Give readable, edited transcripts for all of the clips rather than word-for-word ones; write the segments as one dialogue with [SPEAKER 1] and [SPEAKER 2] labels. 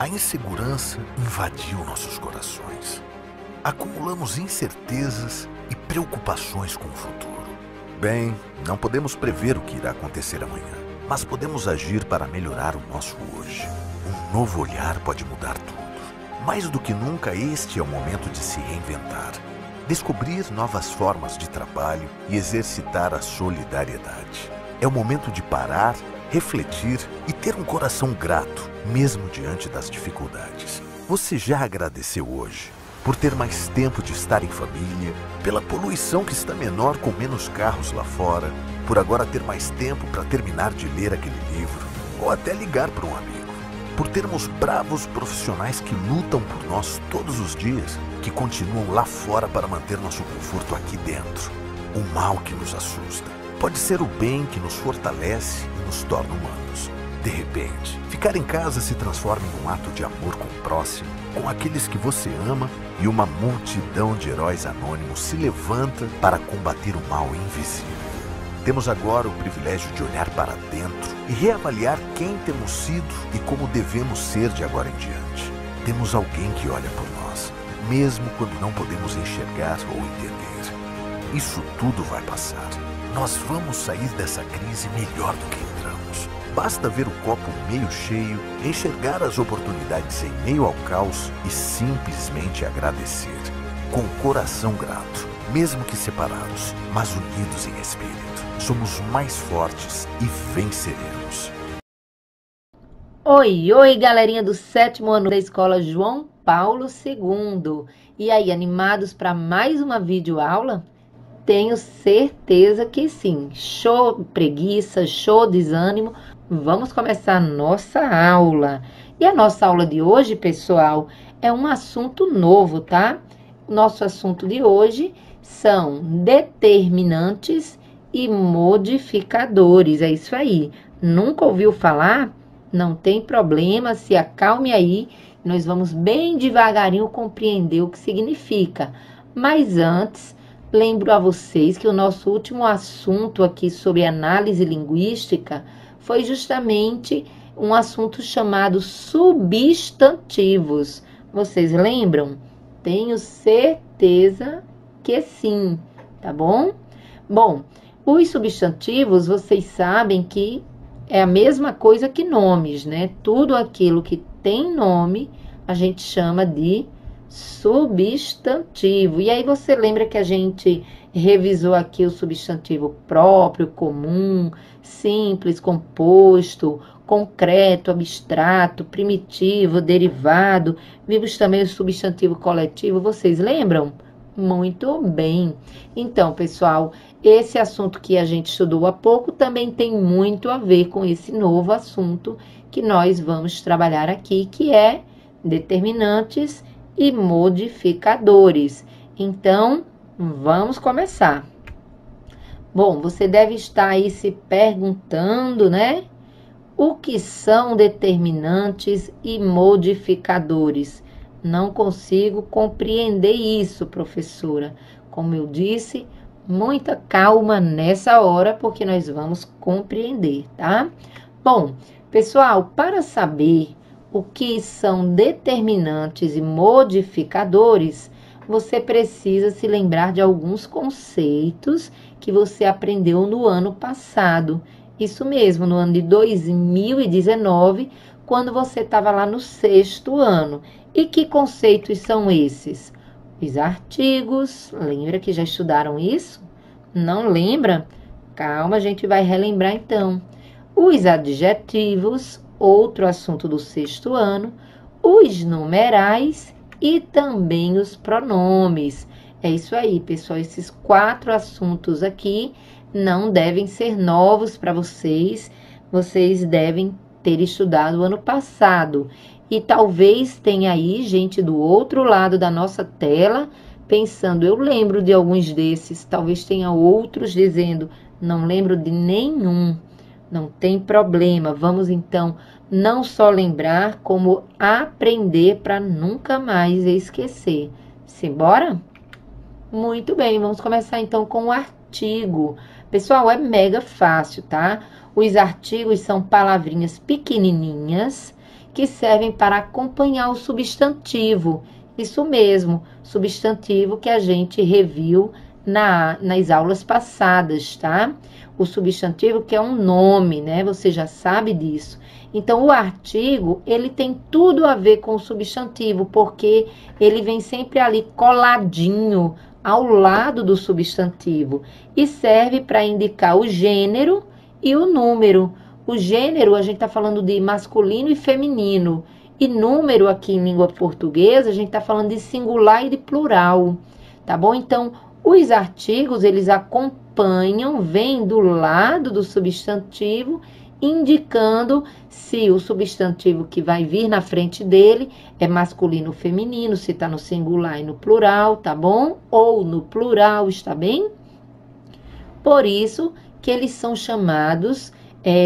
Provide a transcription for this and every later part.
[SPEAKER 1] A insegurança invadiu nossos corações. Acumulamos incertezas e preocupações com o futuro. Bem, não podemos prever o que irá acontecer amanhã, mas podemos agir para melhorar o nosso hoje. Um novo olhar pode mudar tudo. Mais do que nunca, este é o momento de se reinventar, descobrir novas formas de trabalho e exercitar a solidariedade. É o momento de parar, refletir e ter um coração grato, mesmo diante das dificuldades. Você já agradeceu hoje por ter mais tempo de estar em família, pela poluição que está menor com menos carros lá fora, por agora ter mais tempo para terminar de ler aquele livro ou até ligar para um amigo, por termos bravos profissionais que lutam por nós todos os dias, que continuam lá fora para manter nosso conforto aqui dentro. O mal que nos assusta pode ser o bem que nos fortalece e nos torna humanos. De repente, ficar em casa se transforma em um ato de amor com o próximo, com aqueles que você ama, e uma multidão de heróis anônimos se levanta para combater o mal invisível. Temos agora o privilégio de olhar para dentro e reavaliar quem temos sido e como devemos ser de agora em diante. Temos alguém que olha por nós, mesmo quando não podemos enxergar ou entender. Isso tudo vai passar. Nós vamos sair dessa crise melhor do que entramos. Basta ver o copo meio cheio, enxergar as oportunidades em meio ao caos e simplesmente agradecer. Com o coração grato, mesmo que separados, mas unidos em espírito, somos mais fortes e venceremos.
[SPEAKER 2] Oi, galerinha do 7º ano da Escola João Paulo II. E aí, animados para mais uma videoaula? Tenho certeza que sim. Show preguiça, show desânimo. Vamos começar a nossa aula. E a nossa aula de hoje, pessoal, é um assunto novo, tá? O nosso assunto de hoje são determinantes e modificadores. É isso aí. Nunca ouviu falar? Não tem problema, se acalme aí. Nós vamos bem devagarinho compreender o que significa. Mas antes, lembro a vocês que o nosso último assunto aqui sobre análise linguística foi justamente um assunto chamado substantivos. Vocês lembram? Tenho certeza que sim, tá bom? Bom, os substantivos, vocês sabem que é a mesma coisa que nomes, né? Tudo aquilo que tem nome, a gente chama de substantivo. E aí você lembra que a gente revisou aqui o substantivo próprio, comum, simples, composto, concreto, abstrato, primitivo, derivado. Vimos também o substantivo coletivo, vocês lembram? Muito bem. Então, pessoal, esse assunto que a gente estudou há pouco também tem muito a ver com esse novo assunto que nós vamos trabalhar aqui, que é determinantes e modificadores. Então, vamos começar. Bom, você deve estar aí se perguntando, né? O que são determinantes e modificadores? Não consigo compreender isso, professora. Como eu disse, muita calma nessa hora, porque nós vamos compreender, tá? Bom, pessoal, para saber o que são determinantes e modificadores, você precisa se lembrar de alguns conceitos que você aprendeu no ano passado. Isso mesmo, no ano de 2019, quando você estava lá no 6º ano. E que conceitos são esses? Os artigos, lembra que já estudaram isso? Não lembra? Calma, a gente vai relembrar então. Os adjetivos, outro assunto do 6º ano, os numerais e também os pronomes. É isso aí, pessoal, esses 4 assuntos aqui não devem ser novos para vocês, vocês devem ter estudado o ano passado. E talvez tenha aí gente do outro lado da nossa tela pensando, eu lembro de alguns desses, talvez tenha outros dizendo, não lembro de nenhum. Não tem problema, vamos então não só lembrar, como aprender para nunca mais esquecer. Simbora? Muito bem, vamos começar então com o artigo. Pessoal, é mega fácil, tá? Os artigos são palavrinhas pequenininhas que servem para acompanhar o substantivo. Isso mesmo, substantivo que a gente reviu nas aulas passadas, tá? O substantivo que é um nome, né? Você já sabe disso. Então, o artigo, ele tem tudo a ver com o substantivo, porque ele vem sempre ali coladinho ao lado do substantivo e serve para indicar o gênero e o número. O gênero, a gente está falando de masculino e feminino. E número, aqui em língua portuguesa, a gente está falando de singular e de plural. Tá bom? Então, os artigos, eles acompanham, vêm do lado do substantivo, indicando se o substantivo que vai vir na frente dele é masculino ou feminino, se está no singular e no plural, tá bom? Ou no plural, está bem? Por isso que eles são chamados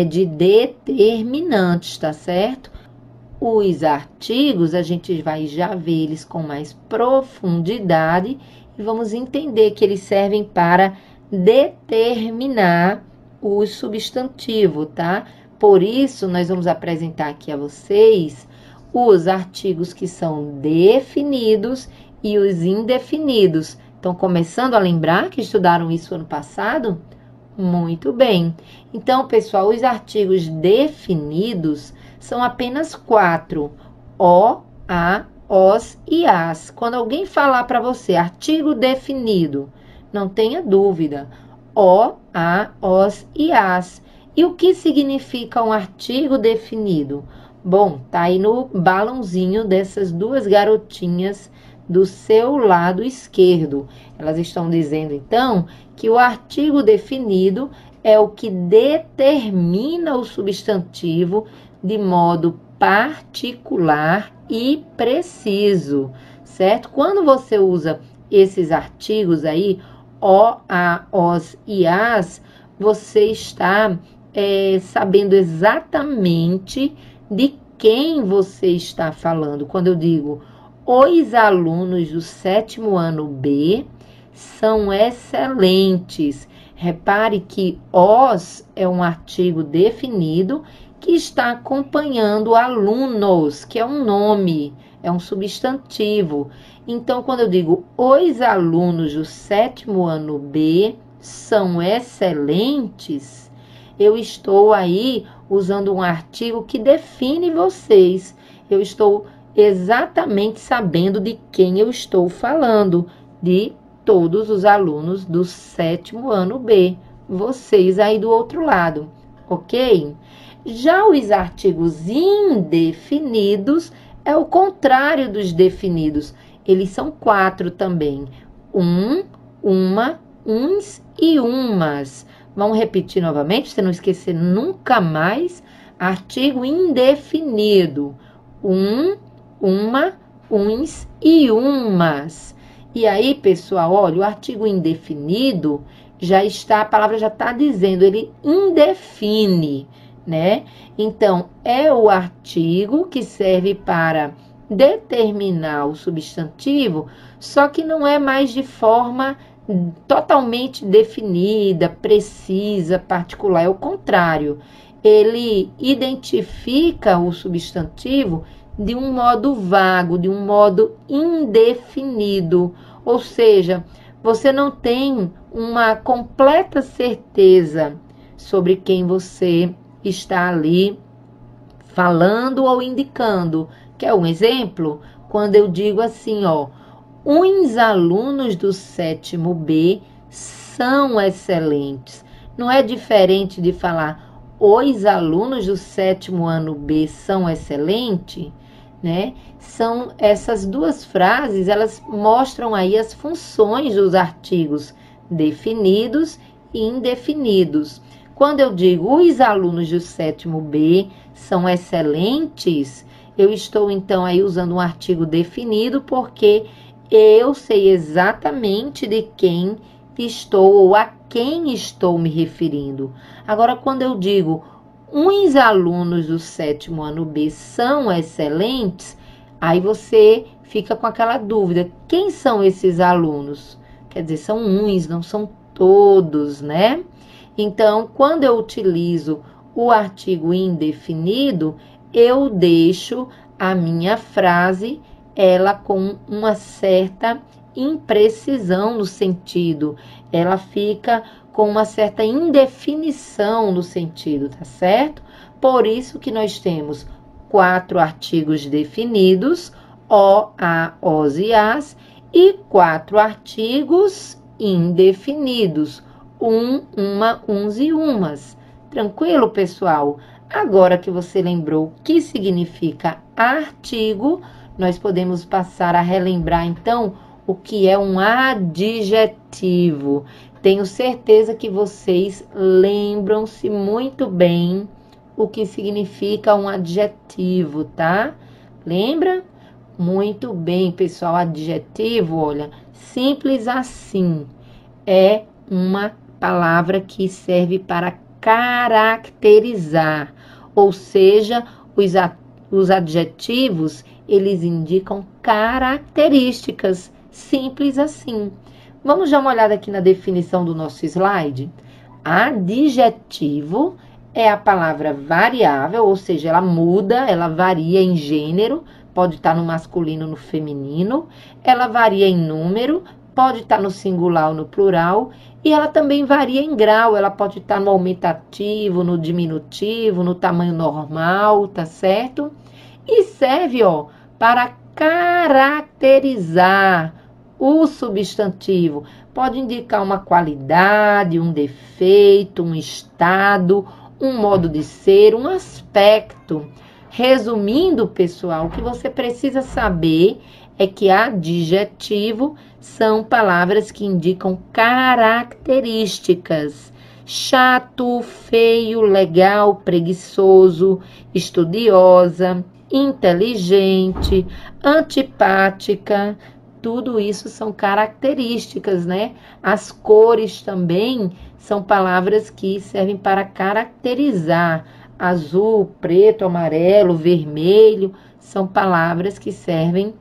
[SPEAKER 2] de determinantes, tá certo? Os artigos, a gente vai já ver eles com mais profundidade e vamos entender que eles servem para determinar o substantivo, tá? Por isso, nós vamos apresentar aqui a vocês os artigos que são definidos e os indefinidos. Então, começando a lembrar que estudaram isso ano passado? Muito bem. Então, pessoal, os artigos definidos são apenas 4. O, a, os e as. Quando alguém falar para você artigo definido, não tenha dúvida. O, a, os e as. E o que significa um artigo definido? Bom, tá aí no balãozinho dessas duas garotinhas do seu lado esquerdo. Elas estão dizendo, então, que o artigo definido é o que determina o substantivo de modo particular e preciso, certo? Quando você usa esses artigos aí, o, a, os e as, você está sabendo exatamente de quem você está falando. Quando eu digo, os alunos do 7º ano B são excelentes. Repare que os é um artigo definido que está acompanhando alunos, que é um nome, é um substantivo. Então, quando eu digo os alunos do 7º ano B são excelentes, eu estou aí usando um artigo que define vocês. Eu estou exatamente sabendo de quem eu estou falando, de todos os alunos do 7º ano B, vocês aí do outro lado, ok? Já os artigos indefinidos é o contrário dos definidos. Eles são 4 também. Uma, uns e umas. Vamos repetir novamente, para você não esquecer nunca mais. Artigo indefinido. Uma, uns e umas. E aí, pessoal, olha, o artigo indefinido já está, a palavra já está dizendo, ele indefine, né? Então, é o artigo que serve para determinar o substantivo, só que não é mais de forma totalmente definida, precisa, particular, é o contrário. Ele identifica o substantivo de um modo vago, de um modo indefinido, ou seja, você não tem uma completa certeza sobre quem você está ali falando ou indicando. Quer um exemplo? Quando eu digo assim, ó, uns alunos do 7º B são excelentes. Não é diferente de falar os alunos do 7º ano B são excelentes, né? São essas duas frases, elas mostram aí as funções dos artigos definidos e indefinidos. Quando eu digo os alunos do 7º B são excelentes, eu estou então aí usando um artigo definido porque eu sei exatamente de quem estou ou a quem estou me referindo. Agora, quando eu digo uns alunos do 7º ano B são excelentes, aí você fica com aquela dúvida. Quem são esses alunos? Quer dizer, são uns, não são todos, né? Então, quando eu utilizo o artigo indefinido, eu deixo a minha frase, ela com uma certa imprecisão no sentido, ela fica com uma certa indefinição no sentido, tá certo? Por isso que nós temos 4 artigos definidos, o, a, os e as, e 4 artigos indefinidos, uma, uns e umas. Tranquilo, pessoal? Agora que você lembrou o que significa artigo, nós podemos passar a relembrar, então, o que é um adjetivo. Tenho certeza que vocês lembram-se muito bem o que significa um adjetivo, tá? Lembra? Muito bem, pessoal. Adjetivo, olha, simples assim. É uma palavra que serve para caracterizar, ou seja, os adjetivos, eles indicam características, simples assim. Vamos dar uma olhada aqui na definição do nosso slide? Adjetivo é a palavra variável, ou seja, ela muda, ela varia em gênero, pode estar no masculino ou no feminino, ela varia em número, pode estar no singular ou no plural, e ela também varia em grau, ela pode estar no aumentativo, no diminutivo, no tamanho normal, tá certo? E serve, ó, para caracterizar o substantivo. Pode indicar uma qualidade, um defeito, um estado, um modo de ser, um aspecto. Resumindo, pessoal, o que você precisa saber é que adjetivo são palavras que indicam características. Chato, feio, legal, preguiçoso, estudiosa, inteligente, antipática. Tudo isso são características, né? As cores também são palavras que servem para caracterizar. Azul, preto, amarelo, vermelho, são palavras que servem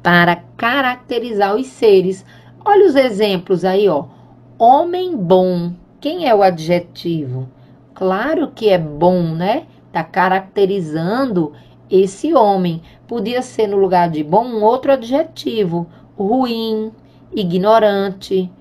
[SPEAKER 2] para caracterizar os seres. Olha os exemplos aí, ó. Homem bom. Quem é o adjetivo? Claro que é bom, né? Tá caracterizando esse homem. Podia ser, no lugar de bom, um outro adjetivo. Ruim, ignorante,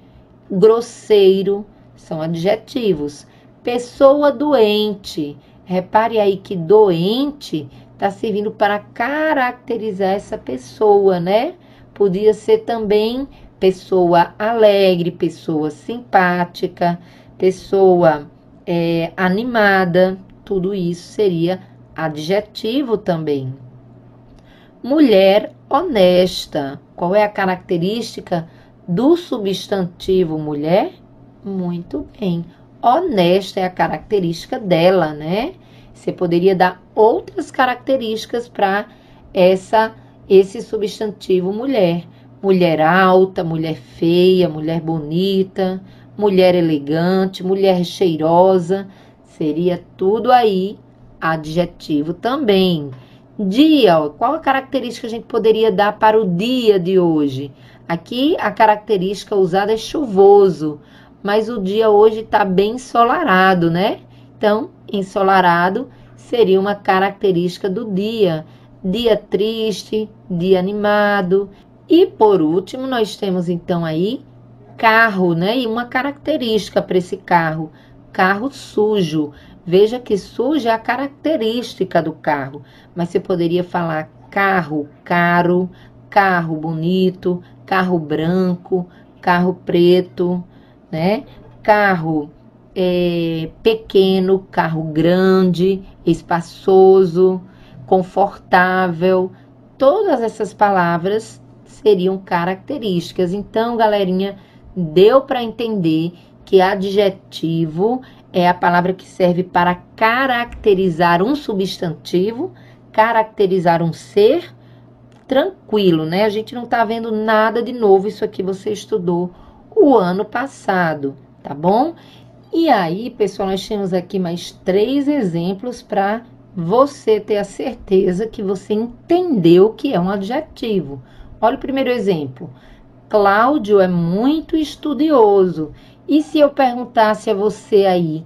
[SPEAKER 2] grosseiro, são adjetivos. Pessoa doente. Repare aí que doente está servindo para caracterizar essa pessoa, né? Podia ser também pessoa alegre, pessoa simpática, pessoa animada. Tudo isso seria adjetivo também. Mulher honesta. Qual é a característica do substantivo mulher? Muito bem. Honesta é a característica dela, né? Você poderia dar outras características para esse substantivo mulher. Mulher alta, mulher feia, mulher bonita, mulher elegante, mulher cheirosa. Seria tudo aí adjetivo também. Dia, ó, qual a característica a gente poderia dar para o dia de hoje? Aqui a característica usada é chuvoso, mas o dia hoje está bem ensolarado, né? Então, ensolarado seria uma característica do dia. Dia triste, dia animado. E por último, nós temos então aí carro, né? E uma característica para esse carro, carro sujo. Veja que sujo é a característica do carro, mas você poderia falar carro caro, carro bonito, carro branco, carro preto, né? Carro pequeno, carro grande, espaçoso, confortável. Todas essas palavras seriam características. Então, galerinha, deu para entender que adjetivo é a palavra que serve para caracterizar um substantivo, caracterizar um ser. Tranquilo, né? A gente não tá vendo nada de novo. Isso aqui você estudou o ano passado, tá bom? E aí, pessoal, nós temos aqui mais 3 exemplos para você ter a certeza que você entendeu o que é um adjetivo. Olha o primeiro exemplo. Cláudio é muito estudioso. E se eu perguntasse a você aí,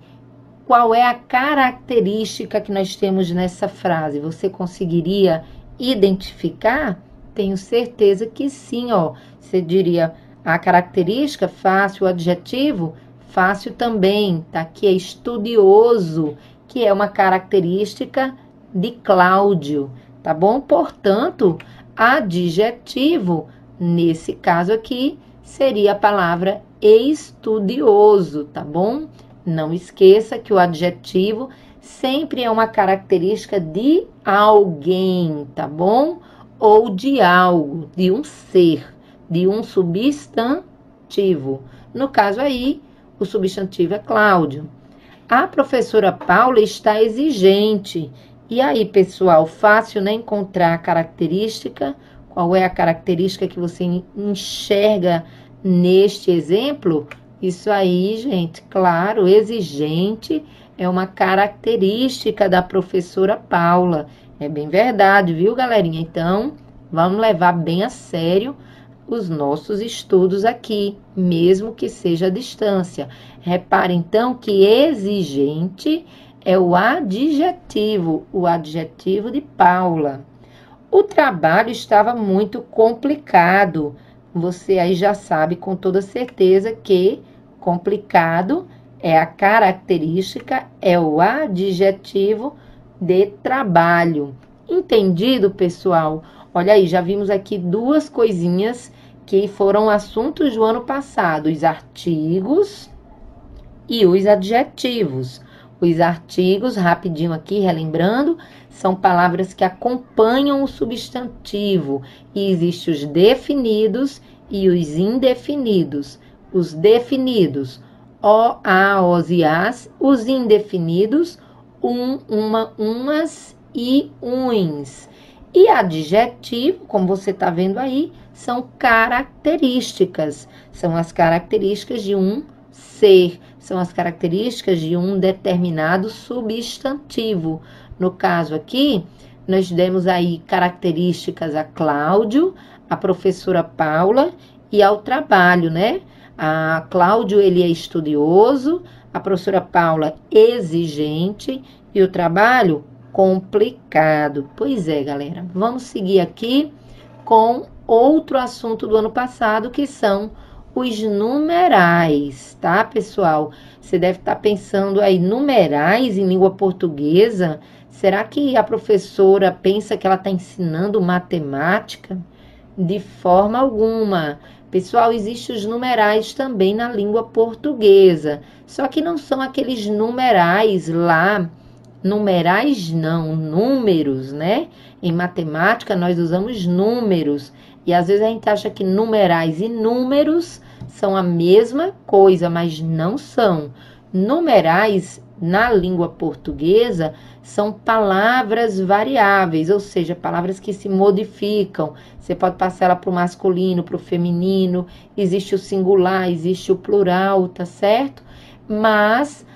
[SPEAKER 2] qual é a característica que nós temos nessa frase? Você conseguiria identificar? Tenho certeza que sim, ó. Você diria a característica, fácil, o adjetivo, fácil também, tá? Que é estudioso, que é uma característica de Cláudio, tá bom? Portanto, adjetivo, nesse caso aqui, seria a palavra estudioso, tá bom? Não esqueça que o adjetivo sempre é uma característica de alguém, tá bom? Ou de algo, de um ser, de um substantivo. No caso aí, o substantivo é Cláudio. A professora Paula está exigente. E aí, pessoal, fácil, né, encontrar a característica? Qual é a característica que você enxerga neste exemplo? Isso aí, gente, claro, exigente é uma característica da professora Paula. É bem verdade, viu, galerinha? Então, vamos levar bem a sério os nossos estudos aqui, mesmo que seja à distância. Repare, então, que exigente é o adjetivo de Paula. O trabalho estava muito complicado. Você aí já sabe com toda certeza que complicado é a característica, é o adjetivo de trabalho. Entendido, pessoal? Olha aí, já vimos aqui duas coisinhas que foram assuntos do ano passado, os artigos e os adjetivos. Os artigos, rapidinho aqui, relembrando, são palavras que acompanham o substantivo. E existem os definidos e os indefinidos. Os definidos, o, a, os e as. Os indefinidos, uma, umas e uns. E adjetivo, como você está vendo aí, são características. São as características de um ser. São as características de um determinado substantivo. No caso aqui, nós demos aí características a Cláudio, a professora Paula e ao trabalho, né? A Cláudio, ele é estudioso, a professora Paula, exigente e o trabalho, complicado. Pois é, galera. Vamos seguir aqui com outro assunto do ano passado, que são os numerais, tá, pessoal? Você deve estar pensando aí, numerais em língua portuguesa? Será que a professora pensa que ela está ensinando matemática? De forma alguma. Pessoal, existem os numerais também na língua portuguesa. Só que não são aqueles numerais lá. Numerais não, números, né? Em matemática nós usamos números. E às vezes a gente acha que numerais e números são a mesma coisa, mas não são. Numerais na língua portuguesa são palavras variáveis, ou seja, palavras que se modificam. Você pode passar ela para o masculino, para o feminino, existe o singular, existe o plural, tá certo? Mas,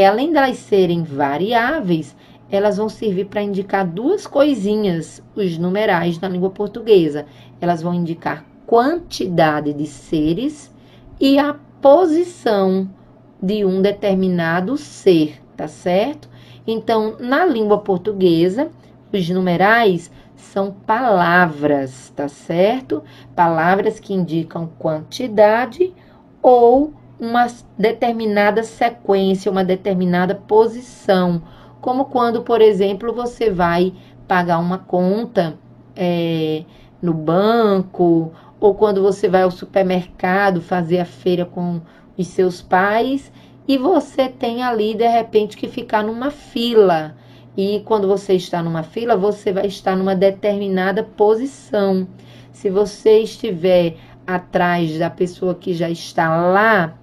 [SPEAKER 2] além delas serem variáveis, elas vão servir para indicar duas coisinhas, os numerais na língua portuguesa. Elas vão indicar quantidade de seres e a posição de um determinado ser, tá certo? Então, na língua portuguesa, os numerais são palavras, tá certo? Palavras que indicam quantidade ou uma determinada sequência, uma determinada posição. Como quando, por exemplo, você vai pagar uma conta no banco, ou quando você vai ao supermercado fazer a feira com os seus pais, e você tem ali, de repente, que ficar numa fila. E quando você está numa fila, você vai estar numa determinada posição. Se você estiver atrás da pessoa que já está lá,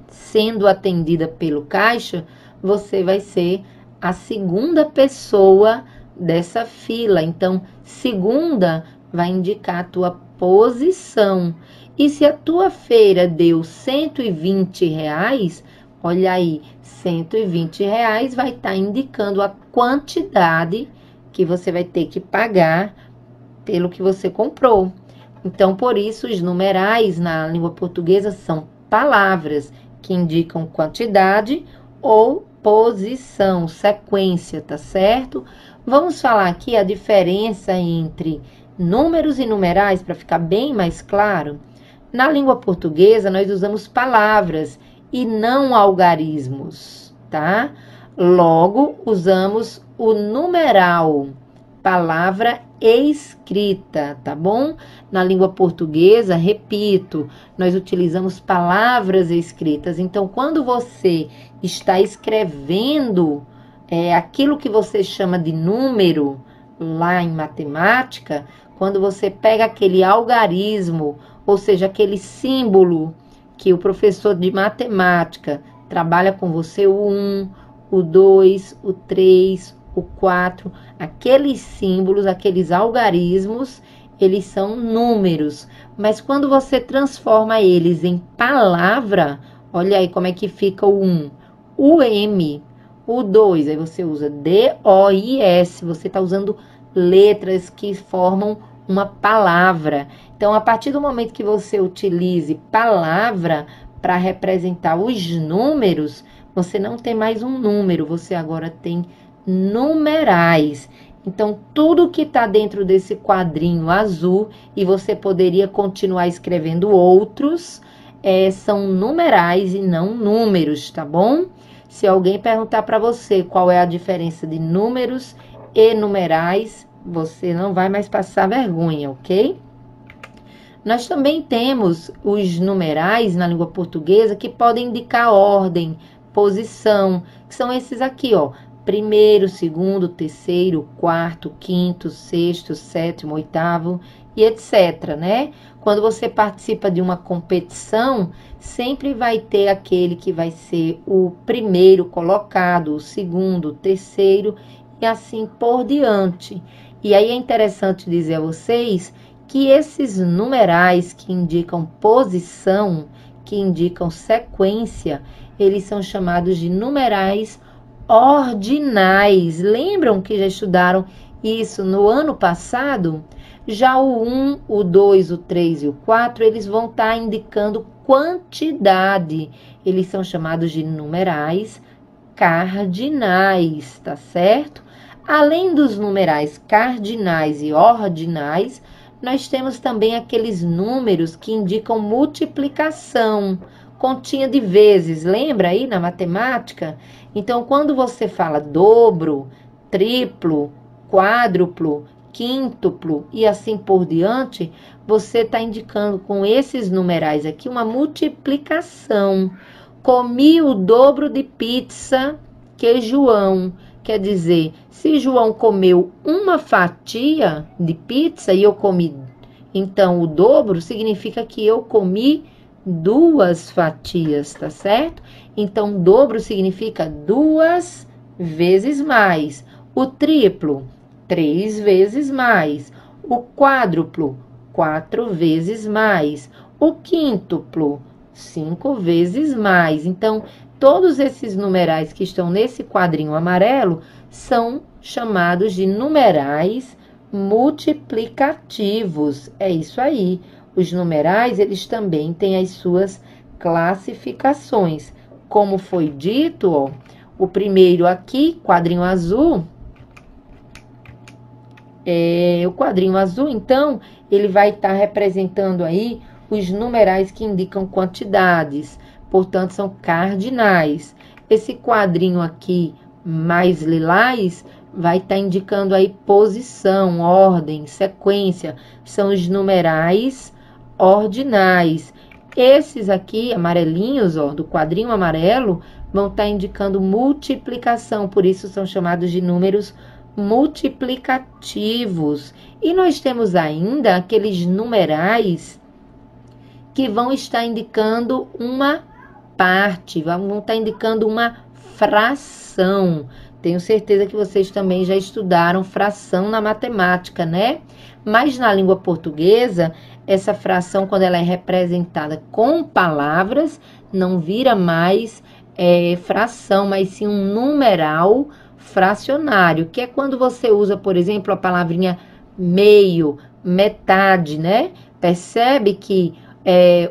[SPEAKER 2] sendo atendida pelo caixa, você vai ser a segunda pessoa dessa fila. Então, segunda vai indicar a tua posição. E se a tua feira deu R$120, olha aí, R$120 vai estar indicando a quantidade que você vai ter que pagar pelo que você comprou. Então, por isso, os numerais na língua portuguesa são palavras que indicam quantidade ou posição, sequência, tá certo? Vamos falar aqui a diferença entre números e numerais, para ficar bem mais claro. Na língua portuguesa, nós usamos palavras e não algarismos, tá? Logo, usamos o numeral, palavra escrita, tá bom? Na língua portuguesa, repito, nós utilizamos palavras escritas. Então, quando você está escrevendo aquilo que você chama de número lá em matemática, quando você pega aquele algarismo, ou seja, aquele símbolo que o professor de matemática trabalha com você, o 1, o 2, o 3, o 4, aqueles símbolos, aqueles algarismos, eles são números. Mas quando você transforma eles em palavra, olha aí como é que fica o 1, o M, o 2, aí você usa D-O-I-S, você está usando letras que formam uma palavra. Então, a partir do momento que você utilize palavra para representar os números, você não tem mais um número, você agora tem numerais. Então, tudo que está dentro desse quadrinho azul, e você poderia continuar escrevendo outros, são numerais e não números, tá bom? Se alguém perguntar para você qual é a diferença de números e numerais, você não vai mais passar vergonha, ok? Nós também temos os numerais na língua portuguesa que podem indicar ordem, posição, que são esses aqui, ó. Primeiro, segundo, terceiro, quarto, quinto, sexto, sétimo, oitavo e etc, né? Quando você participa de uma competição, sempre vai ter aquele que vai ser o primeiro colocado, o segundo, o terceiro e assim por diante. E aí é interessante dizer a vocês que esses numerais que indicam posição, que indicam sequência, eles são chamados de numerais ordinais. Lembram que já estudaram isso no ano passado? Já o 1, o 2, o 3 e o 4, eles vão estar indicando quantidade. Eles são chamados de numerais cardinais, tá certo? Além dos numerais cardinais e ordinais, nós temos também aqueles números que indicam multiplicação, continha de vezes, lembra aí na matemática? Então, quando você fala dobro, triplo, quádruplo, quíntuplo e assim por diante, você está indicando com esses numerais aqui uma multiplicação. Comi o dobro de pizza que João. Quer dizer, se João comeu uma fatia de pizza e eu comi, então o dobro significa que eu comi 2 fatias, tá certo? Então, dobro significa 2 vezes mais. O triplo, 3 vezes mais. O quádruplo, 4 vezes mais. O quíntuplo, 5 vezes mais. Então, todos esses numerais que estão nesse quadrinho amarelo são chamados de numerais multiplicativos. É isso aí. Os numerais, eles também têm as suas classificações. Como foi dito, ó, o primeiro aqui, quadrinho azul, o quadrinho azul, então, ele vai estar representando aí os numerais que indicam quantidades, portanto, são cardinais. Esse quadrinho aqui, mais lilás, vai estar indicando aí posição, ordem, sequência, são os numerais ordinais. Esses aqui, amarelinhos, ó, do quadrinho amarelo, vão estar indicando multiplicação, por isso são chamados de números multiplicativos. E nós temos ainda aqueles numerais que vão estar indicando uma parte, vão estar indicando uma fração. Tenho certeza que vocês também já estudaram fração na matemática, né? Mas na língua portuguesa, essa fração, quando ela é representada com palavras, não vira mais fração, mas sim um numeral fracionário, que é quando você usa, por exemplo, a palavrinha meio, metade, né? Percebe que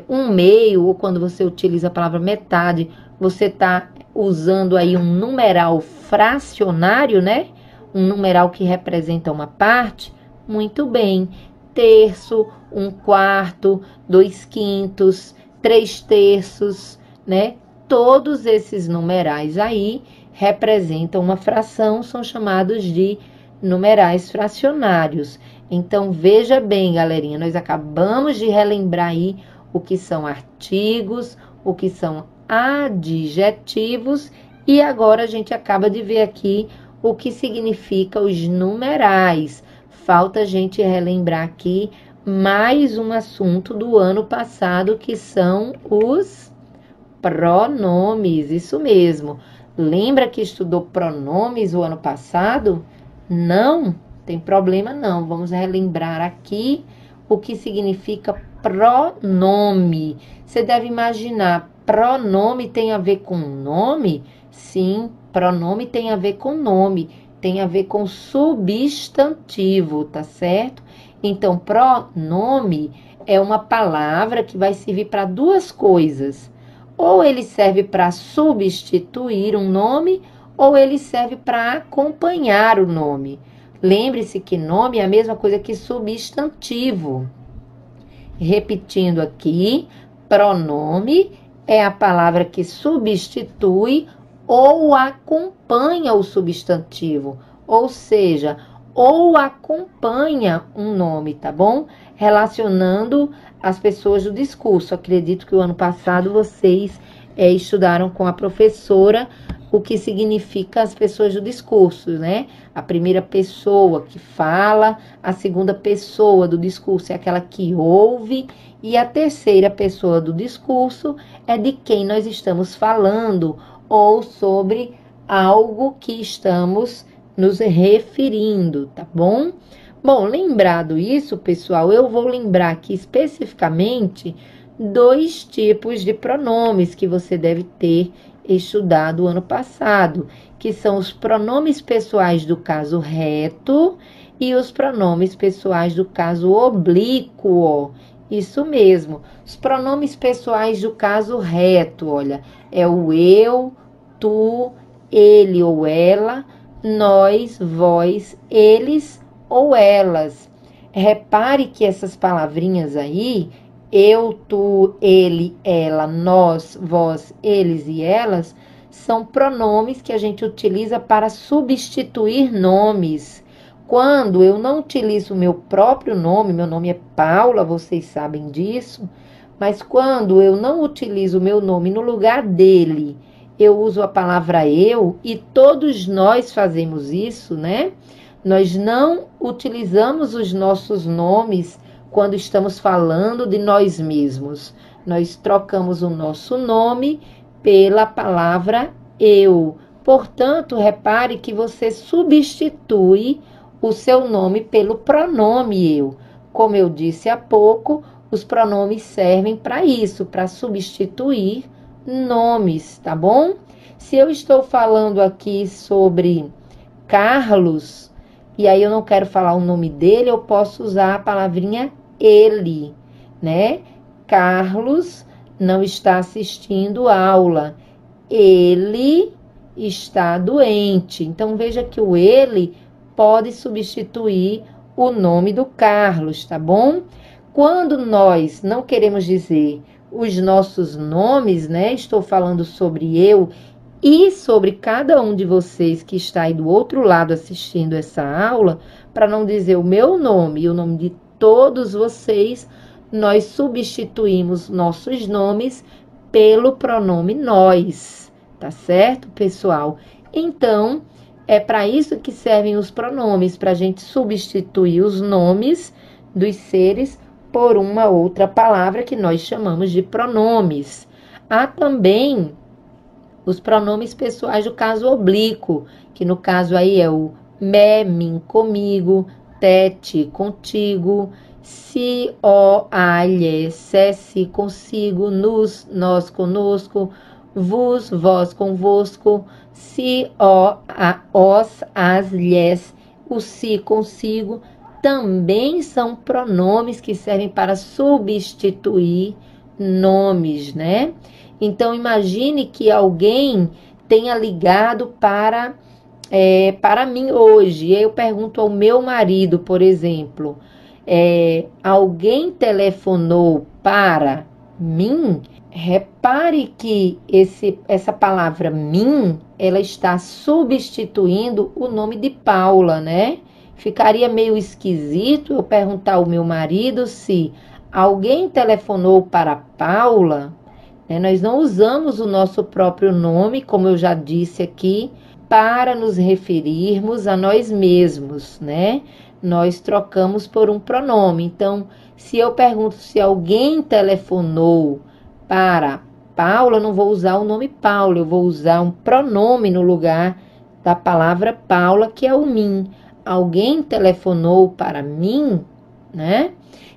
[SPEAKER 2] um meio, ou quando você utiliza a palavra metade, você está usando aí um numeral fracionário, né? Um numeral que representa uma parte, muito bem. Terço, 1/4, 2/5, 3/3, né? Todos esses numerais aí representam uma fração, são chamados de numerais fracionários. Então, veja bem, galerinha, nós acabamos de relembrar aí o que são artigos, o que são adjetivos, e agora a gente acaba de ver aqui o que significa os numerais. Falta a gente relembrar aqui mais um assunto do ano passado, que são os pronomes. Isso mesmo. Lembra que estudou pronomes o ano passado? Não tem problema não. Vamos relembrar aqui o que significa pronome. Você deve imaginar, pronome tem a ver com nome? Sim, pronome tem a ver com nome, tem a ver com substantivo, tá certo? Então, pronome é uma palavra que vai servir para duas coisas. Ou ele serve para substituir um nome, ou ele serve para acompanhar o nome. Lembre-se que nome é a mesma coisa que substantivo. Repetindo aqui, pronome é a palavra que substitui ou acompanha o substantivo, ou seja, ou acompanha um nome, tá bom? Relacionando as pessoas do discurso. Acredito que o ano passado vocês estudaram com a professora o que significa as pessoas do discurso, né? A primeira pessoa que fala, a segunda pessoa do discurso é aquela que ouve, e a terceira pessoa do discurso é de quem nós estamos falando, ou sobre algo que estamos nos referindo, tá bom? Bom, lembrado isso, pessoal, eu vou lembrar aqui especificamente 2 tipos de pronomes que você deve ter estudado ano passado, que são os pronomes pessoais do caso reto e os pronomes pessoais do caso oblíquo. Isso mesmo, os pronomes pessoais do caso reto, olha, é o eu, tu, ele ou ela, nós, vós, eles ou elas. Repare que essas palavrinhas aí, eu, tu, ele, ela, nós, vós, eles e elas, são pronomes que a gente utiliza para substituir nomes. Quando eu não utilizo o meu próprio nome, meu nome é Paula, vocês sabem disso, mas quando eu não utilizo o meu nome no lugar dele, eu uso a palavra eu, e todos nós fazemos isso, né? Nós não utilizamos os nossos nomes quando estamos falando de nós mesmos. Nós trocamos o nosso nome pela palavra eu. Portanto, repare que você substitui o seu nome pelo pronome eu. Como eu disse há pouco, os pronomes servem para isso, para substituir nomes, tá bom? Se eu estou falando aqui sobre Carlos, e aí eu não quero falar o nome dele, eu posso usar a palavrinha ele, né? Carlos não está assistindo aula. Ele está doente. Então, veja que o ele pode substituir o nome do Carlos, tá bom? Quando nós não queremos dizer os nossos nomes, né? Estou falando sobre eu e sobre cada um de vocês que está aí do outro lado assistindo essa aula, para não dizer o meu nome e o nome de todos vocês, nós substituímos nossos nomes pelo pronome nós, tá certo, pessoal? Então, é para isso que servem os pronomes, para a gente substituir os nomes dos seres por uma outra palavra que nós chamamos de pronomes. Há também os pronomes pessoais do caso oblíquo, que no caso aí é o me, mim, comigo, tete, contigo, si, ó, a, lhe, se, consigo, nos, nós, conosco, vos, vós, convosco, si, ó, a, os, as, lhes, o si, consigo, também são pronomes que servem para substituir nomes, né? Então, imagine que alguém tenha ligado para mim hoje. E aí eu pergunto ao meu marido, por exemplo, alguém telefonou para mim? Repare que essa palavra mim, ela está substituindo o nome de Paula, né? Ficaria meio esquisito eu perguntar ao meu marido se alguém telefonou para Paula, né? Nós não usamos o nosso próprio nome, como eu já disse aqui, para nos referirmos a nós mesmos, né? Nós trocamos por um pronome. Então, se eu pergunto se alguém telefonou para Paula, eu não vou usar o nome Paula, eu vou usar um pronome no lugar da palavra Paula, que é o mim. Alguém telefonou para mim, né?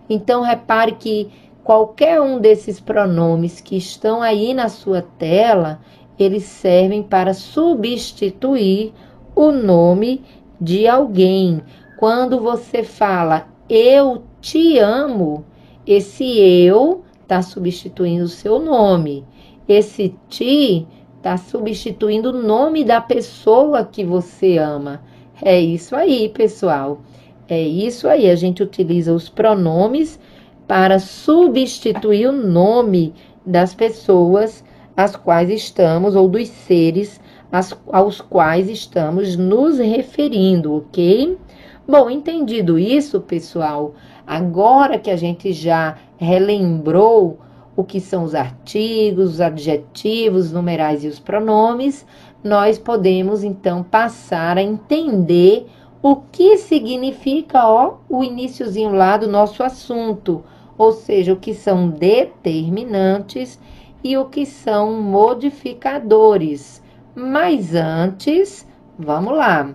[SPEAKER 2] Então, repare que qualquer um desses pronomes que estão aí na sua tela, eles servem para substituir o nome de alguém. Quando você fala eu te amo, esse eu está substituindo o seu nome. Esse ti está substituindo o nome da pessoa que você ama. É isso aí, pessoal. É isso aí. A gente utiliza os pronomes para substituir o nome das pessoas às quais estamos, ou dos seres aos quais estamos nos referindo, ok? Bom, entendido isso, pessoal, agora que a gente já relembrou o que são os artigos, os adjetivos, os numerais e os pronomes, nós podemos, então, passar a entender o que significa, o iniciozinho lá do nosso assunto, ou seja, o que são determinantes e o que são modificadores. Mas antes, vamos lá.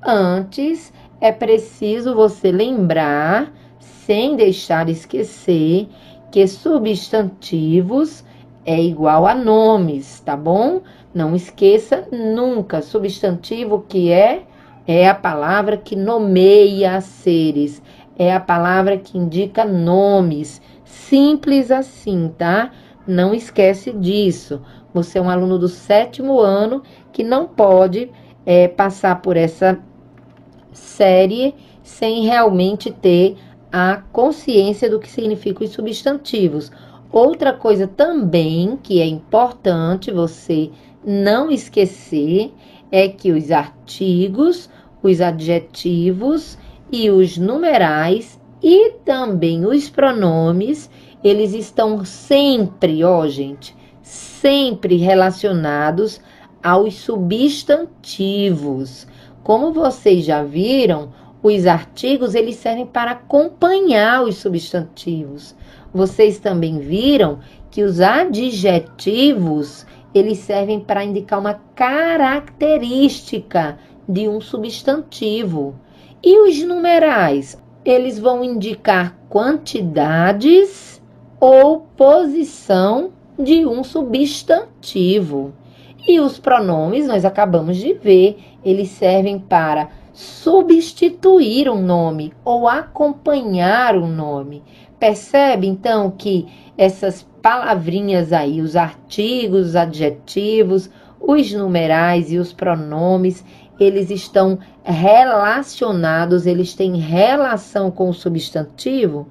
[SPEAKER 2] Antes, é preciso você lembrar, sem deixar esquecer, que substantivos é igual a nomes, tá bom? Não esqueça nunca, substantivo que é a palavra que nomeia seres, é a palavra que indica nomes, simples assim, tá? Não esquece disso. Você é um aluno do 7º ano que não pode passar por essa série sem realmente ter a consciência do que significam os substantivos. Outra coisa também que é importante você não esquecer é que os artigos, os adjetivos e os numerais e também os pronomes, eles estão sempre, gente, sempre relacionados aos substantivos. Como vocês já viram, os artigos eles servem para acompanhar os substantivos. Vocês também viram que os adjetivos eles servem para indicar uma característica de um substantivo. E os numerais, eles vão indicar quantidades ou posição de um substantivo. E os pronomes, nós acabamos de ver, eles servem para substituir um nome ou acompanhar um nome. Percebe, então, que essas palavrinhas aí, os artigos, os adjetivos, os numerais e os pronomes, eles estão relacionados, eles têm relação com o substantivo?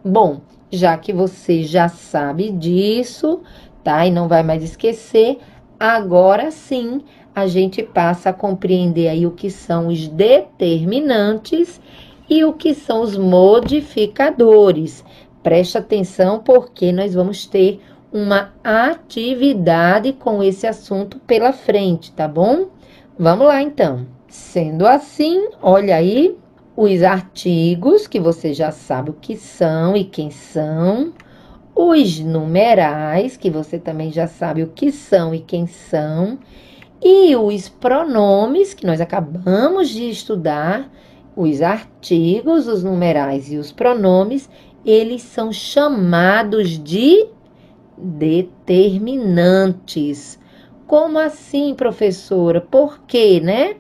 [SPEAKER 2] Bom, já que você já sabe disso, tá? E não vai mais esquecer, agora sim a gente passa a compreender aí o que são os determinantes e o que são os modificadores. Preste atenção porque nós vamos ter uma atividade com esse assunto pela frente, tá bom? Vamos lá então. Sendo assim, olha aí os artigos que você já sabe o que são e quem são. Os numerais, que você também já sabe o que são e quem são, e os pronomes, que nós acabamos de estudar, os artigos, os numerais e os pronomes, eles são chamados de determinantes. Como assim, professora? Por quê, né?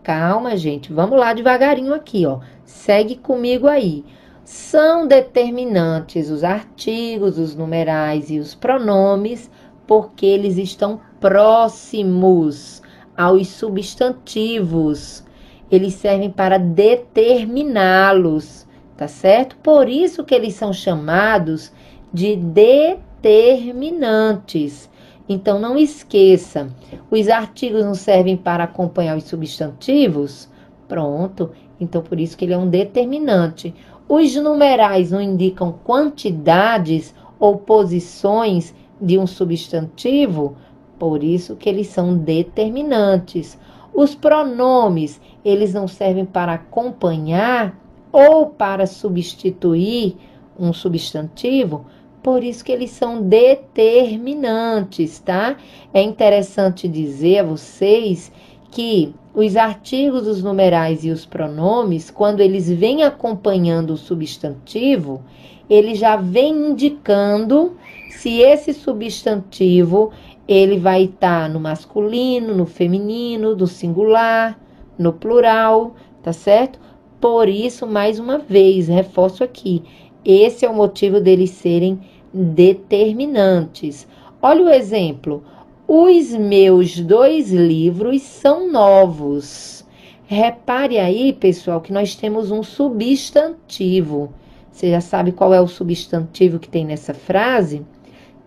[SPEAKER 2] Calma, gente, vamos lá devagarinho aqui, ó. Segue comigo aí. São determinantes os artigos, os numerais e os pronomes, porque eles estão próximos aos substantivos. Eles servem para determiná-los, tá certo? Por isso que eles são chamados de determinantes. Então, não esqueça, os artigos não servem para acompanhar os substantivos? Pronto, então por isso que ele é um determinante. Os numerais não indicam quantidades ou posições de um substantivo? Por isso que eles são determinantes. Os pronomes, eles não servem para acompanhar ou para substituir um substantivo? Por isso que eles são determinantes, tá? É interessante dizer a vocês que os artigos, os numerais e os pronomes, quando eles vêm acompanhando o substantivo, ele já vem indicando se esse substantivo ele vai estar no masculino, no feminino, no singular, no plural, tá certo? Por isso, mais uma vez, reforço aqui, esse é o motivo deles serem determinantes. Olha o exemplo. Os meus 2 livros são novos. Repare aí, pessoal, que nós temos um substantivo. Você já sabe qual é o substantivo que tem nessa frase?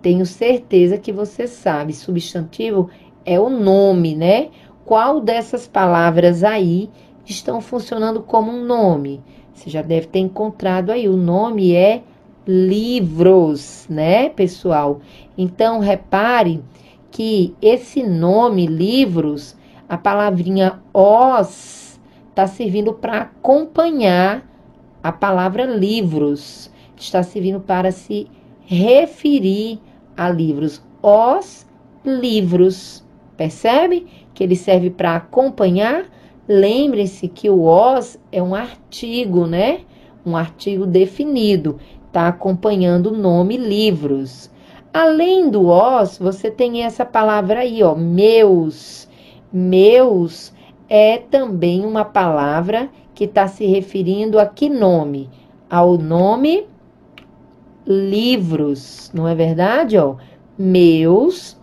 [SPEAKER 2] Tenho certeza que você sabe. Substantivo é o nome, né? Qual dessas palavras aí estão funcionando como um nome? Você já deve ter encontrado aí. O nome é livros, né, pessoal? Então, repare que esse nome, livros, a palavrinha os está servindo para acompanhar a palavra livros. Está servindo para se referir a livros. Os livros. Percebe que ele serve para acompanhar? Lembre-se que o os é um artigo, né? Um artigo definido. Está acompanhando o nome livros. Além do os, você tem essa palavra aí, ó, meus. Meus é também uma palavra que está se referindo a que nome? Ao nome livros, não é verdade? Ó, meus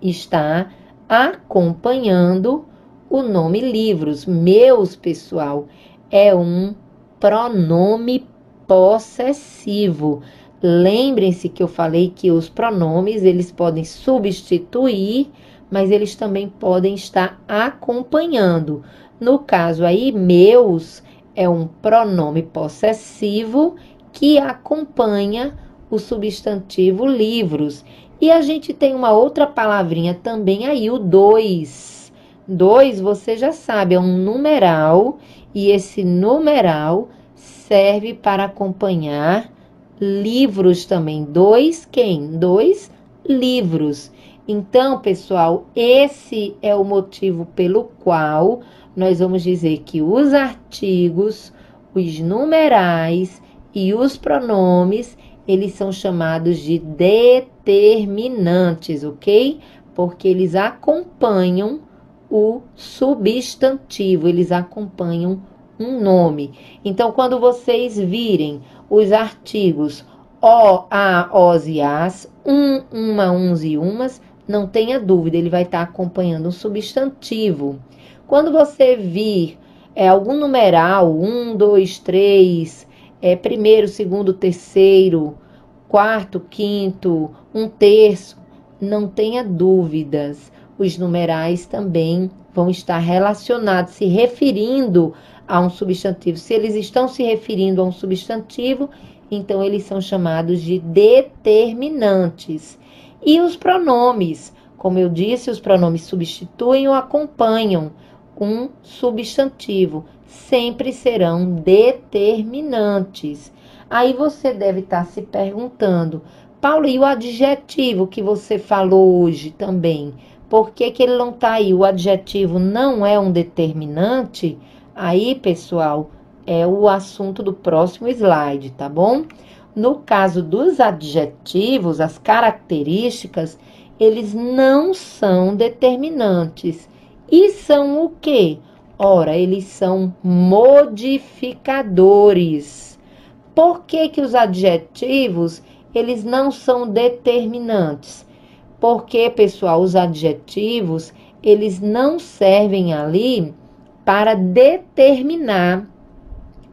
[SPEAKER 2] está acompanhando o nome livros. Meus, pessoal, é um pronome possessivo. Lembrem-se que eu falei que os pronomes, eles podem substituir, mas eles também podem estar acompanhando. No caso aí, meus é um pronome possessivo que acompanha o substantivo livros. E a gente tem uma outra palavrinha também aí, o dois. Dois, você já sabe, é um numeral, e esse numeral serve para acompanhar livros também. Dois quem? 2 livros. Então, pessoal, esse é o motivo pelo qual nós vamos dizer que os artigos, os numerais e os pronomes, eles são chamados de determinantes, ok? Porque eles acompanham o substantivo, eles acompanham um nome. Então, quando vocês virem os artigos o, a, os e as, uma, uns e umas, não tenha dúvida, ele vai estar acompanhando um substantivo. Quando você vir algum numeral, 1, 2, 3, primeiro, segundo, terceiro, quarto, quinto, 1/3, não tenha dúvidas. Os numerais também vão estar relacionados, se referindo a um substantivo. Se eles estão se referindo a um substantivo, então eles são chamados de determinantes. E os pronomes, como eu disse, os pronomes substituem ou acompanham um substantivo, sempre serão determinantes. Aí você deve estar se perguntando, Paulo, e o adjetivo que você falou hoje também? Por que que ele não está aí? O adjetivo não é um determinante? Aí, pessoal, é o assunto do próximo slide, tá bom? No caso dos adjetivos, as características, eles não são determinantes. E são o quê? Ora, eles são modificadores. Por que que os adjetivos, eles não são determinantes? Porque, pessoal, os adjetivos, eles não servem ali para determinar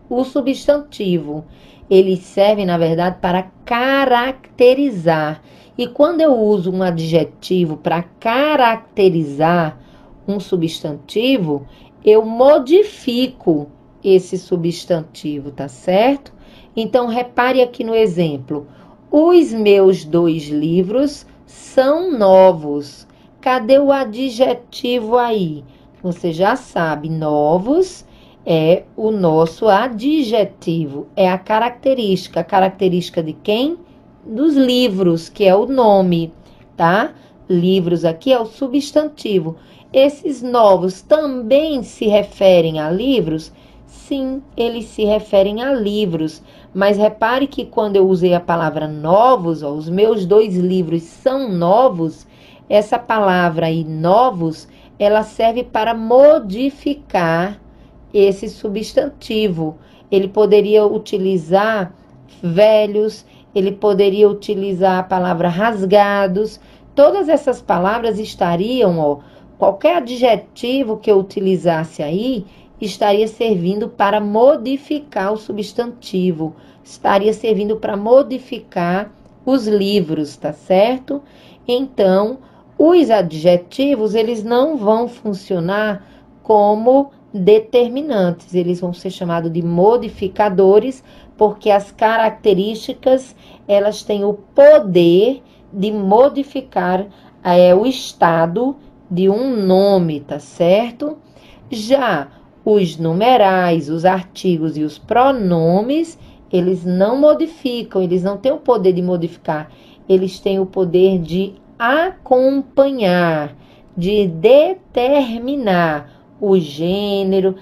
[SPEAKER 2] o substantivo. Eles servem, na verdade, para caracterizar. E quando eu uso um adjetivo para caracterizar um substantivo, eu modifico esse substantivo, tá certo? Então, repare aqui no exemplo. Os meus 2 livros são novos. Cadê o adjetivo aí? Você já sabe, novos é o nosso adjetivo, é a característica. A característica de quem? Dos livros, que é o nome, tá? Livros aqui é o substantivo. Esses novos também se referem a livros? Sim, eles se referem a livros. Mas repare que quando eu usei a palavra novos, ó, os meus 2 livros são novos, essa palavra aí, novos, ela serve para modificar esse substantivo. Ele poderia utilizar velhos, ele poderia utilizar a palavra rasgados. Todas essas palavras estariam, ó, qualquer adjetivo que eu utilizasse aí, estaria servindo para modificar o substantivo, estaria servindo para modificar os livros, tá certo? Então, os adjetivos, eles não vão funcionar como determinantes, eles vão ser chamados de modificadores, porque as características, elas têm o poder de modificar o estado de um nome, tá certo? Já os numerais, os artigos e os pronomes, eles não modificam, eles não têm o poder de modificar, eles têm o poder de acompanhar, de determinar o gênero,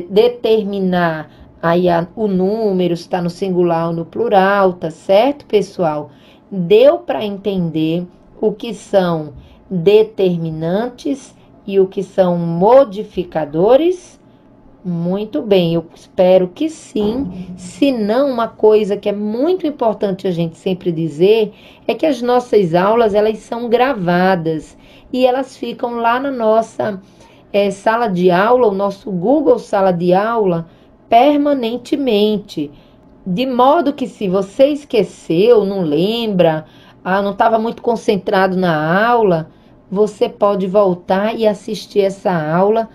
[SPEAKER 2] determinar aí o número, se está no singular ou no plural, tá certo, pessoal? Deu para entender o que são determinantes e o que são modificadores? Muito bem, eu espero que sim. Se não, uma coisa que é muito importante a gente sempre dizer é que as nossas aulas, elas são gravadas e elas ficam lá na nossa sala de aula, o nosso Google Sala de Aula, permanentemente. De modo que se você esqueceu, não lembra, não estava muito concentrado na aula, você pode voltar e assistir essa aula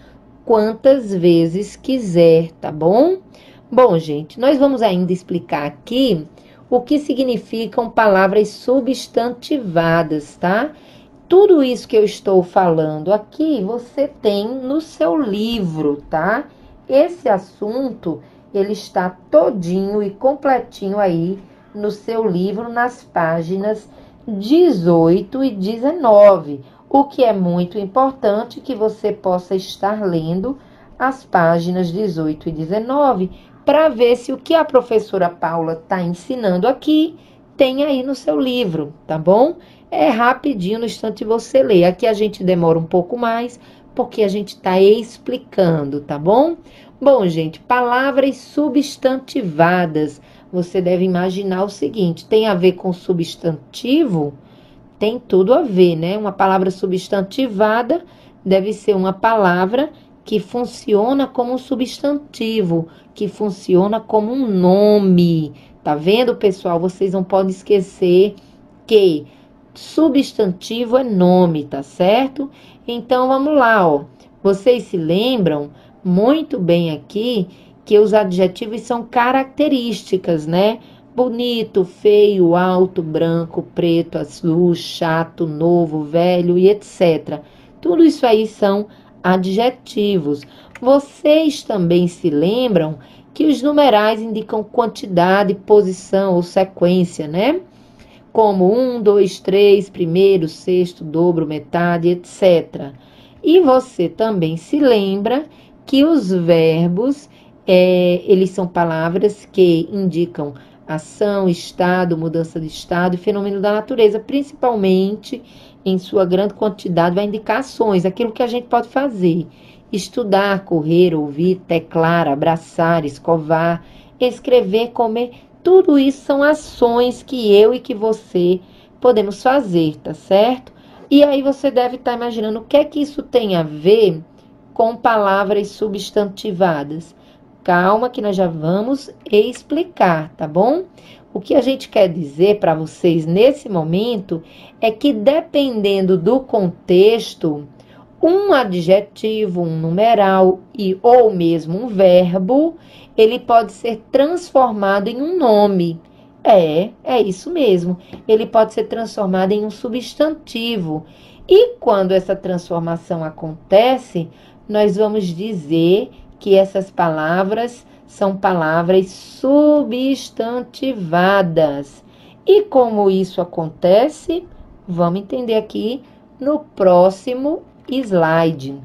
[SPEAKER 2] quantas vezes quiser, tá bom? Bom, gente, nós vamos ainda explicar aqui o que significam palavras substantivadas, tá? Tudo isso que eu estou falando aqui, você tem no seu livro, tá? Esse assunto, ele está todinho e completinho aí no seu livro, nas páginas 18 e 19. O que é muito importante que você possa estar lendo as páginas 18 e 19 para ver se o que a professora Paula está ensinando aqui tem aí no seu livro, tá bom? É rapidinho, no instante você lê. Aqui a gente demora um pouco mais, porque a gente está explicando, tá bom? Bom, gente, palavras substantivadas. Você deve imaginar o seguinte, tem a ver com substantivo? Tem tudo a ver, né? Uma palavra substantivada deve ser uma palavra que funciona como um substantivo, que funciona como um nome. Tá vendo, pessoal? Vocês não podem esquecer que substantivo é nome, tá certo? Então, vamos lá, ó. Vocês se lembram muito bem aqui que os adjetivos são características, né? Bonito, feio, alto, branco, preto, azul, chato, novo, velho e etc. Tudo isso aí são adjetivos. Vocês também se lembram que os numerais indicam quantidade, posição ou sequência, né? Como 1, 2, 3, primeiro, sexto, dobro, metade, etc. E você também se lembra que os verbos, eles são palavras que indicam ação, estado, mudança de estado e fenômeno da natureza, principalmente em sua grande quantidade, vai indicar ações, aquilo que a gente pode fazer. Estudar, correr, ouvir, teclar, abraçar, escovar, escrever, comer, tudo isso são ações que eu e que você podemos fazer, tá certo? E aí você deve estar imaginando o que é que isso tem a ver com palavras substantivadas. Calma que nós já vamos explicar, tá bom? O que a gente quer dizer para vocês nesse momento é que, dependendo do contexto, um adjetivo, um numeral ou mesmo um verbo, ele pode ser transformado em um nome. É isso mesmo. Ele pode ser transformado em um substantivo. E quando essa transformação acontece, nós vamos dizer que essas palavras são palavras substantivadas. E como isso acontece, vamos entender aqui no próximo slide.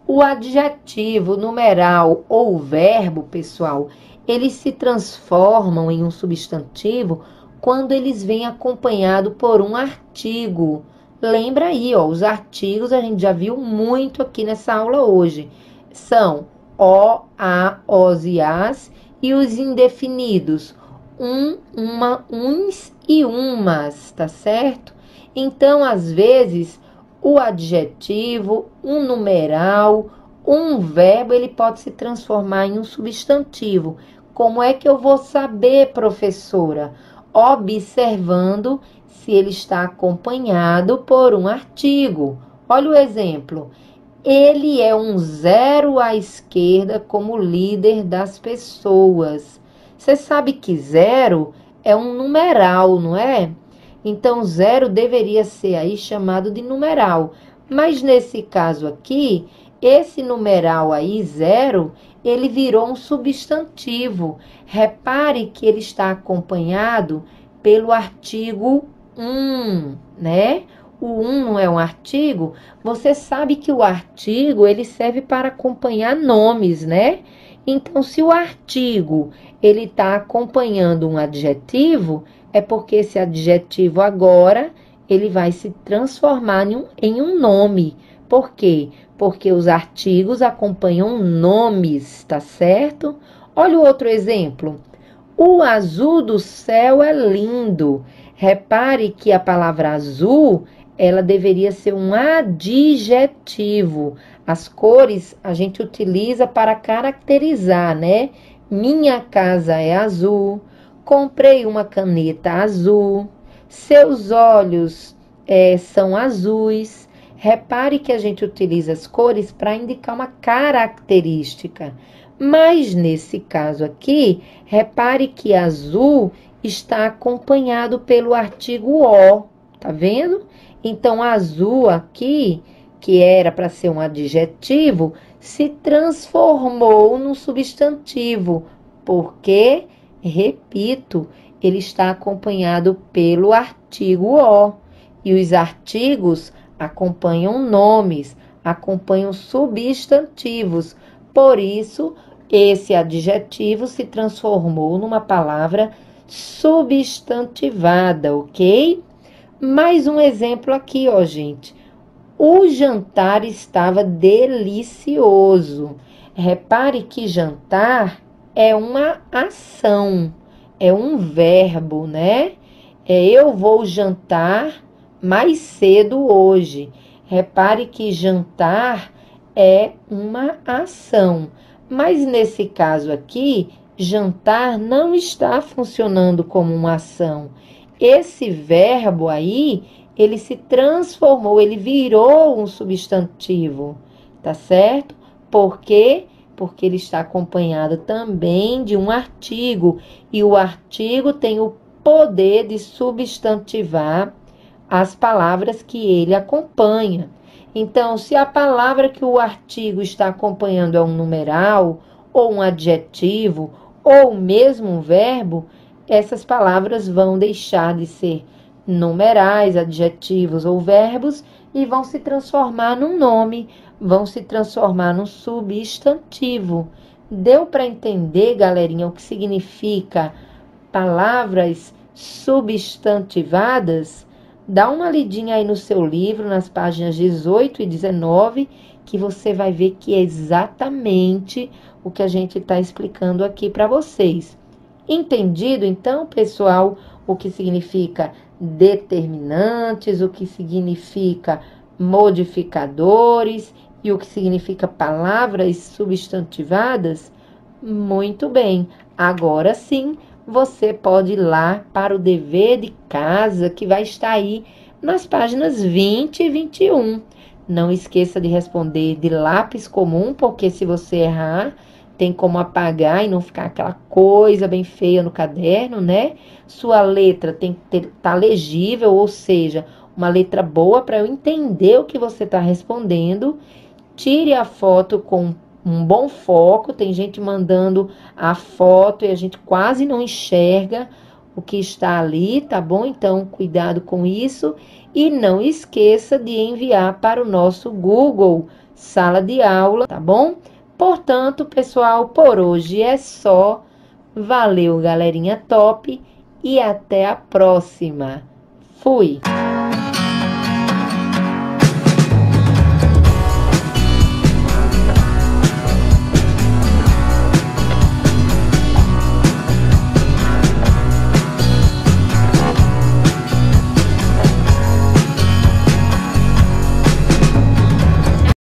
[SPEAKER 2] O adjetivo, numeral ou verbo, pessoal, eles se transformam em um substantivo quando eles vêm acompanhado por um artigo. Lembra aí, os artigos a gente já viu muito aqui nessa aula hoje. São o, a, os e as, e os indefinidos, uma, uns e umas, tá certo? Então, às vezes, o adjetivo, um numeral, um verbo, ele pode se transformar em um substantivo. Como é que eu vou saber, professora? Observando se ele está acompanhado por um artigo. Olha o exemplo. Ele é um 0 à esquerda como líder das pessoas. Você sabe que 0 é um numeral, não é? Então, 0 deveria ser aí chamado de numeral. Mas nesse caso aqui, esse numeral aí, 0, ele virou um substantivo. Repare que ele está acompanhado pelo artigo né? O não é um artigo. Você sabe que o artigo, ele serve para acompanhar nomes, né? Então, se o artigo, ele está acompanhando um adjetivo, é porque esse adjetivo agora, ele vai se transformar em um nome. Por quê? Porque os artigos acompanham nomes, tá certo? Olha o outro exemplo. O azul do céu é lindo. Repare que a palavra azul, ela deveria ser um adjetivo. As cores a gente utiliza para caracterizar, né? Minha casa é azul. Comprei uma caneta azul. Seus olhos são azuis. Repare que a gente utiliza as cores para indicar uma característica. Mas nesse caso aqui, repare que azul está acompanhado pelo artigo o, tá vendo? Então, azul aqui, que era para ser um adjetivo, se transformou num substantivo, porque, repito, ele está acompanhado pelo artigo o. E os artigos acompanham nomes, acompanham substantivos. Por isso, esse adjetivo se transformou numa palavra substantivada, ok? Mais um exemplo aqui, gente. O jantar estava delicioso. Repare que jantar é uma ação, é um verbo, né? Eu vou jantar mais cedo hoje. Repare que jantar é uma ação. Mas nesse caso aqui, jantar não está funcionando como uma ação. Esse verbo aí, ele se transformou, ele virou um substantivo, tá certo? Por quê? Porque ele está acompanhado também de um artigo. E o artigo tem o poder de substantivar as palavras que ele acompanha. Então, se a palavra que o artigo está acompanhando é um numeral, ou um adjetivo, ou mesmo um verbo, essas palavras vão deixar de ser numerais, adjetivos ou verbos e vão se transformar num nome, vão se transformar num substantivo. Deu para entender, galerinha, o que significa palavras substantivadas? Dá uma lidinha aí no seu livro, nas páginas 18 e 19, que você vai ver que é exatamente o que a gente está explicando aqui para vocês. Entendido, então, pessoal, o que significa determinantes, o que significa modificadores e o que significa palavras substantivadas? Muito bem, agora sim você pode ir lá para o dever de casa que vai estar aí nas páginas 20 e 21. Não esqueça de responder de lápis comum, porque se você errar, tem como apagar e não ficar aquela coisa bem feia no caderno, né? Sua letra tem que estar legível, ou seja, uma letra boa para eu entender o que você está respondendo. Tire a foto com um bom foco. Tem gente mandando a foto e a gente quase não enxerga o que está ali, tá bom? Então, cuidado com isso. E não esqueça de enviar para o nosso Google Sala de Aula, tá bom? Portanto, pessoal, por hoje é só. Valeu, galerinha top, e até a próxima. Fui!